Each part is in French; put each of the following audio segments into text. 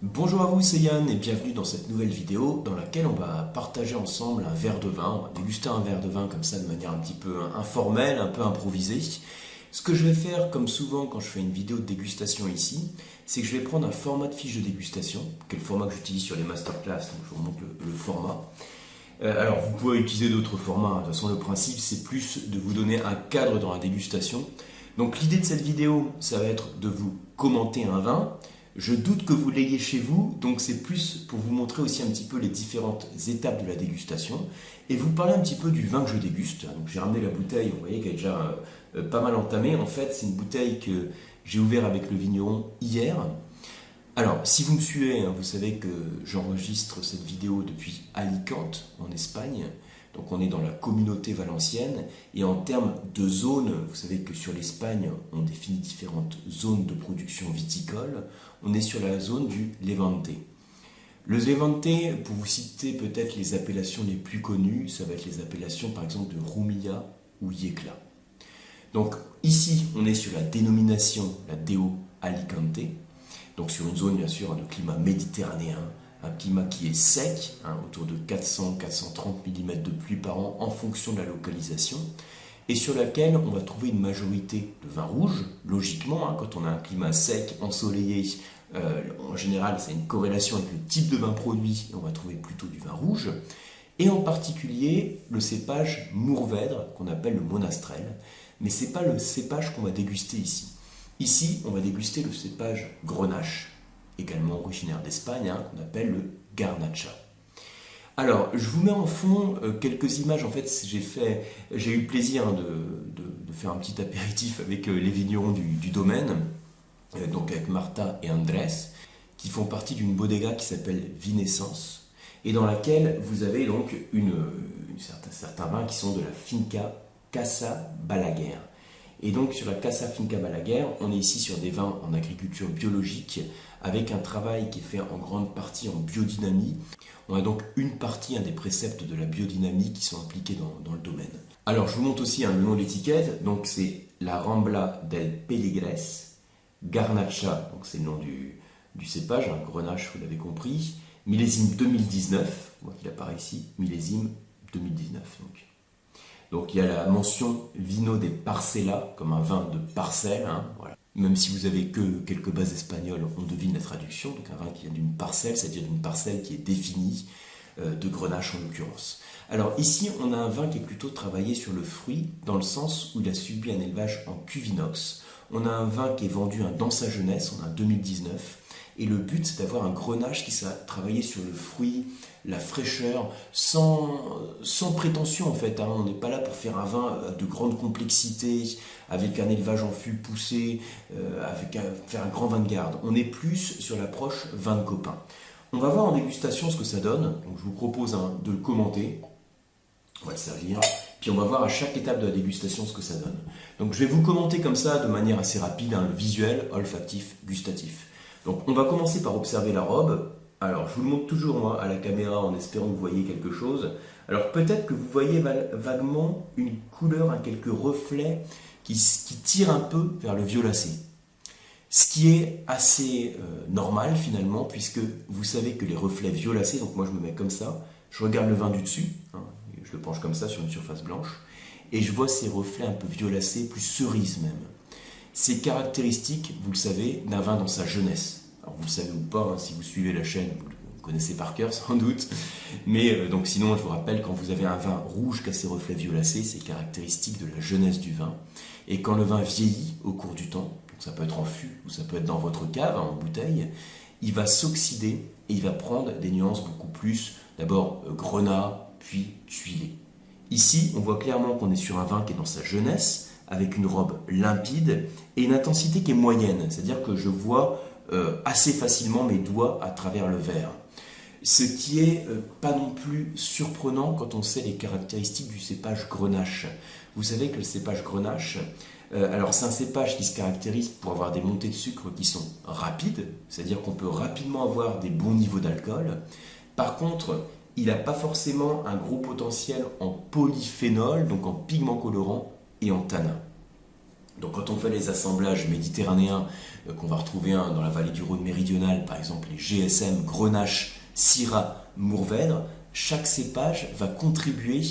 Bonjour à vous, c'est Yann et bienvenue dans cette nouvelle vidéo dans laquelle on va partager ensemble un verre de vin. On va déguster un verre de vin comme ça de manière un petit peu informelle, un peu improvisée. Ce que je vais faire, comme souvent quand je fais une vidéo de dégustation ici, c'est que je vais prendre un format de fiche de dégustation, qui est le format que j'utilise sur les masterclass, donc je vous montre le format. Alors vous pouvez utiliser d'autres formats, de toute façon le principe c'est plus de vous donner un cadre dans la dégustation. Donc l'idée de cette vidéo, ça va être de vous commenter un vin. Je doute que vous l'ayez chez vous, donc c'est plus pour vous montrer aussi un petit peu les différentes étapes de la dégustation et vous parler un petit peu du vin que je déguste. Donc j'ai ramené la bouteille, vous voyez qu'elle est déjà pas mal entamée. En fait, c'est une bouteille que j'ai ouverte avec le vigneron hier. Alors, si vous me suivez, vous savez que j'enregistre cette vidéo depuis Alicante, en Espagne. Donc on est dans la communauté valencienne. Et en termes de zones, vous savez que sur l'Espagne, on définit différentes zones de production viticole. On est sur la zone du Levante. Le Levante, pour vous citer peut-être les appellations les plus connues, ça va être les appellations par exemple de Rumilla ou Yecla. Donc ici, on est sur la dénomination, la DO Alicante. Donc sur une zone bien sûr de climat méditerranéen, un climat qui est sec, autour de 400-430 mm de pluie par an en fonction de la localisation, et sur laquelle on va trouver une majorité de vins rouges, logiquement, quand on a un climat sec, ensoleillé, en général c'est une corrélation avec le type de vin produit, et on va trouver plutôt du vin rouge, et en particulier le cépage Mourvèdre, qu'on appelle le Monastrell, mais ce n'est pas le cépage qu'on va déguster ici. Ici, on va déguster le cépage Grenache, également originaire d'Espagne, qu'on appelle le Garnacha. Alors, je vous mets en fond quelques images. En fait, j'ai eu le plaisir de faire un petit apéritif avec les vignerons du domaine, donc avec Marta et Andrés, qui font partie d'une bodega qui s'appelle Vinescence, et dans laquelle vous avez donc certains vins qui sont de la Finca Casa Balaguer. Et donc sur la Casa Finca Balaguer, on est ici sur des vins en agriculture biologique avec un travail qui est fait en grande partie en biodynamie. On a donc une partie des préceptes de la biodynamie qui sont appliqués dans le domaine. Alors je vous montre aussi le nom de l'étiquette, donc c'est la Rambla del Peligres, Garnacha, donc c'est le nom du cépage, Grenache, vous l'avez compris, millésime 2019, moi qui apparaît ici, millésime 2019 donc. Donc il y a la mention Vino de Parcela, comme un vin de parcelle. Voilà. Même si vous avez que quelques bases espagnoles, on devine la traduction. Donc un vin qui vient d'une parcelle, c'est-à-dire d'une parcelle qui est définie, de Grenache en l'occurrence. Alors ici, on a un vin qui est plutôt travaillé sur le fruit, dans le sens où il a subi un élevage en cuve inox. On a un vin qui est vendu dans sa jeunesse, on a un 2019. Et le but, c'est d'avoir un Grenache qui sera travaillé sur le fruit, la fraîcheur, sans prétention en fait. On n'est pas là pour faire un vin de grande complexité, avec un élevage en fût poussé, faire un grand vin de garde. On est plus sur l'approche vin de copain. On va voir en dégustation ce que ça donne. Donc, je vous propose de le commenter. On va le servir. Puis on va voir à chaque étape de la dégustation ce que ça donne. Donc je vais vous commenter comme ça de manière assez rapide, le visuel, olfactif, gustatif. Donc on va commencer par observer la robe. Alors je vous le montre toujours moi à la caméra en espérant que vous voyez quelque chose. Alors peut-être que vous voyez vaguement une couleur, quelques reflets qui tirent un peu vers le violacé. Ce qui est assez normal finalement, puisque vous savez que les reflets violacés, donc moi je me mets comme ça, je regarde le vin du dessus, je le penche comme ça sur une surface blanche, et je vois ces reflets un peu violacés, plus cerises même. C'est caractéristique, vous le savez, d'un vin dans sa jeunesse. Alors vous le savez ou pas, si vous suivez la chaîne, vous le connaissez par cœur sans doute. Mais donc sinon, je vous rappelle, quand vous avez un vin rouge qui a ses reflets violacés, c'est caractéristique de la jeunesse du vin. Et quand le vin vieillit au cours du temps, donc ça peut être en fût ou ça peut être dans votre cave, en bouteille, il va s'oxyder et il va prendre des nuances beaucoup plus, d'abord grenat, puis tuilé. Ici, on voit clairement qu'on est sur un vin qui est dans sa jeunesse, avec une robe limpide et une intensité qui est moyenne, c'est-à-dire que je vois assez facilement mes doigts à travers le verre. Ce qui est pas non plus surprenant quand on sait les caractéristiques du cépage Grenache. Vous savez que le cépage Grenache, alors c'est un cépage qui se caractérise pour avoir des montées de sucre qui sont rapides, c'est-à-dire qu'on peut rapidement avoir des bons niveaux d'alcool. Par contre, il n'a pas forcément un gros potentiel en polyphénol, donc en pigments colorants, et en tanin. Donc quand on fait les assemblages méditerranéens qu'on va retrouver dans la vallée du Rhône méridionale, par exemple les GSM, Grenache, Syrah, Mourvèdre, chaque cépage va contribuer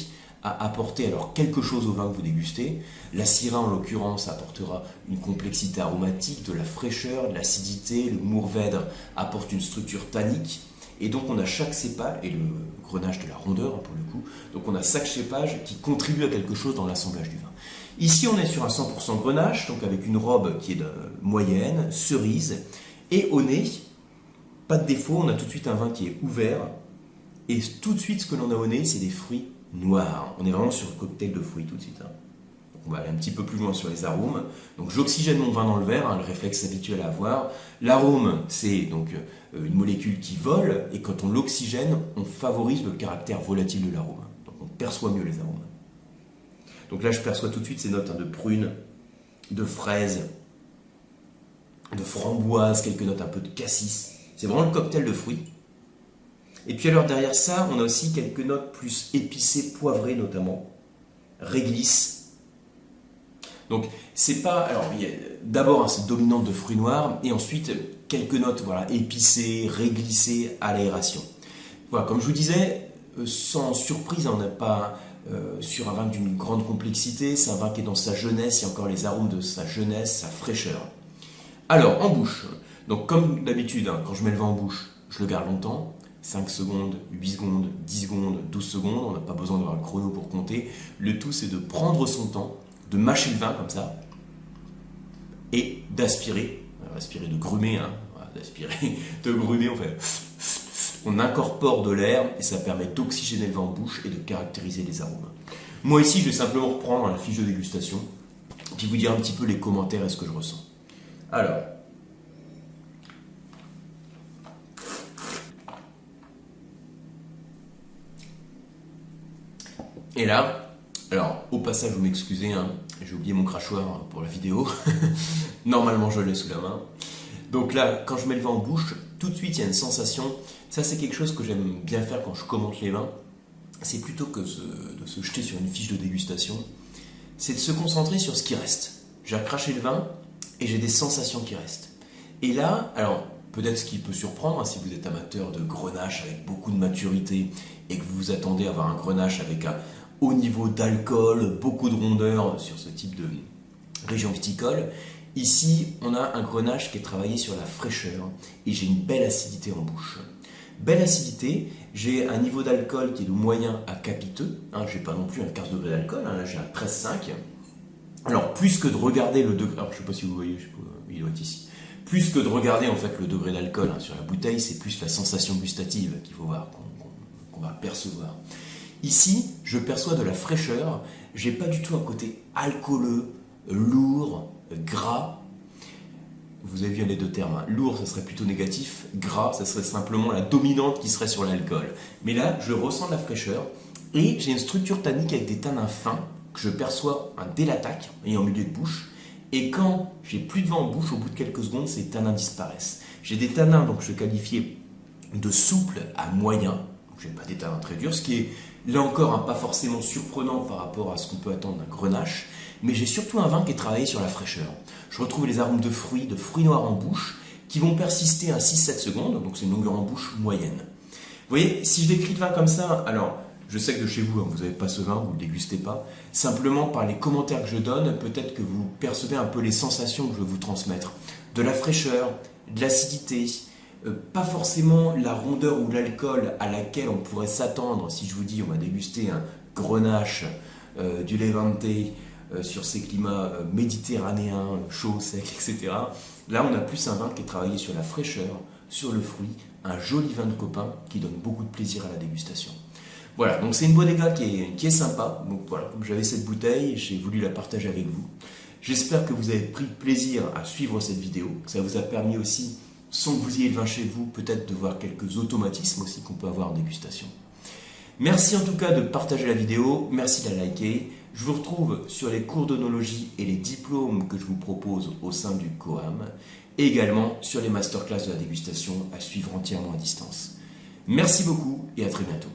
à apporter alors quelque chose au vin que vous dégustez. La Syrah en l'occurrence apportera une complexité aromatique, de la fraîcheur, de l'acidité. Le Mourvèdre apporte une structure tannique. Et donc on a chaque cépage, et le Grenache de la rondeur pour le coup, donc on a chaque cépage qui contribue à quelque chose dans l'assemblage du vin. Ici on est sur un 100% Grenache, donc avec une robe qui est de moyenne, cerise, et au nez, pas de défaut, on a tout de suite un vin qui est ouvert, et tout de suite ce que l'on a au nez c'est des fruits noirs. On est vraiment sur le cocktail de fruits tout de suite. Donc on va aller un petit peu plus loin sur les arômes. Donc j'oxygène mon vin dans le verre, le réflexe habituel à avoir. L'arôme, c'est donc une molécule qui vole, et quand on l'oxygène, on favorise le caractère volatile de l'arôme. Donc on perçoit mieux les arômes. Donc là, je perçois tout de suite ces notes de prune, de fraise, de framboise, quelques notes un peu de cassis. C'est vraiment le cocktail de fruits. Et puis alors derrière ça, on a aussi quelques notes plus épicées, poivrées notamment, réglisse. Donc c'est pas, alors d'abord cette dominante de fruits noirs, et ensuite quelques notes épicées, réglissées à l'aération. Voilà, comme je vous disais, sans surprise, on n'a pas sur un vin d'une grande complexité, c'est un vin qui est dans sa jeunesse, il y a encore les arômes de sa jeunesse, sa fraîcheur. Alors en bouche, donc comme d'habitude, quand je mets le vin en bouche, je le garde longtemps. 5 secondes, 8 secondes, 10 secondes, 12 secondes, on n'a pas besoin d'avoir un chrono pour compter. Le tout, c'est de prendre son temps, de mâcher le vin comme ça, et d'aspirer, respirer, de grumer, d'aspirer, de grumer, on incorpore de l'air, et ça permet d'oxygéner le vin en bouche et de caractériser les arômes. Moi ici, je vais simplement reprendre la fiche de dégustation, puis vous dire un petit peu les commentaires et ce que je ressens. Alors, et là, alors au passage vous m'excusez, j'ai oublié mon crachoir pour la vidéo, normalement je l'ai sous la main. Donc là, quand je mets le vin en bouche, tout de suite il y a une sensation, ça c'est quelque chose que j'aime bien faire quand je commente les vins, c'est plutôt que de se jeter sur une fiche de dégustation, c'est de se concentrer sur ce qui reste. J'ai recraché le vin et j'ai des sensations qui restent. Et là, alors peut-être ce qui peut surprendre, si vous êtes amateur de grenache avec beaucoup de maturité et que vous vous attendez à avoir un grenache avec un haut niveau d'alcool, beaucoup de rondeur sur ce type de région viticole, ici on a un grenache qui est travaillé sur la fraîcheur et j'ai une belle acidité en bouche. Belle acidité, j'ai un niveau d'alcool qui est de moyen à capiteux, je n'ai pas non plus un 15 degrés d'alcool, là j'ai un 13,5. Alors plus que de regarder le degré, alors je ne sais pas si vous voyez, il doit être ici. Plus que de regarder en fait le degré d'alcool sur la bouteille, c'est plus la sensation gustative qu'il faut voir, qu'on va percevoir. Ici, je perçois de la fraîcheur, j'ai pas du tout un côté alcooleux, lourd, gras. Vous avez vu les deux termes, lourd ça serait plutôt négatif, gras ça serait simplement la dominante qui serait sur l'alcool. Mais là, je ressens de la fraîcheur et j'ai une structure tannique avec des tanins fins que je perçois dès l'attaque et en milieu de bouche. Et quand j'ai plus de vin en bouche, au bout de quelques secondes, ces tanins disparaissent. J'ai des tanins donc je qualifiais de souples à moyens, donc j'ai pas des tanins très durs, ce qui est là encore pas forcément surprenant par rapport à ce qu'on peut attendre d'un grenache, mais j'ai surtout un vin qui est travaillé sur la fraîcheur. Je retrouve les arômes de fruits noirs en bouche, qui vont persister à 6-7 secondes, donc c'est une longueur en bouche moyenne. Vous voyez, si je décris le vin comme ça, alors je sais que de chez vous, vous n'avez pas ce vin, vous ne le dégustez pas. Simplement, par les commentaires que je donne, peut-être que vous percevez un peu les sensations que je veux vous transmettre. De la fraîcheur, de l'acidité, pas forcément la rondeur ou l'alcool à laquelle on pourrait s'attendre si je vous dis on va déguster un grenache du Levante sur ces climats méditerranéens, chauds, secs, etc. Là, on a plus un vin qui est travaillé sur la fraîcheur, sur le fruit, un joli vin de copain qui donne beaucoup de plaisir à la dégustation. Voilà, donc c'est une bodega qui est sympa. Donc voilà, comme j'avais cette bouteille, j'ai voulu la partager avec vous. J'espère que vous avez pris plaisir à suivre cette vidéo, que ça vous a permis aussi, sans que vous ayez le vin chez vous, peut-être de voir quelques automatismes aussi qu'on peut avoir en dégustation. Merci en tout cas de partager la vidéo, merci de la liker. Je vous retrouve sur les cours d'onologie et les diplômes que je vous propose au sein du COAM, et également sur les masterclass de la dégustation à suivre entièrement à distance. Merci beaucoup et à très bientôt.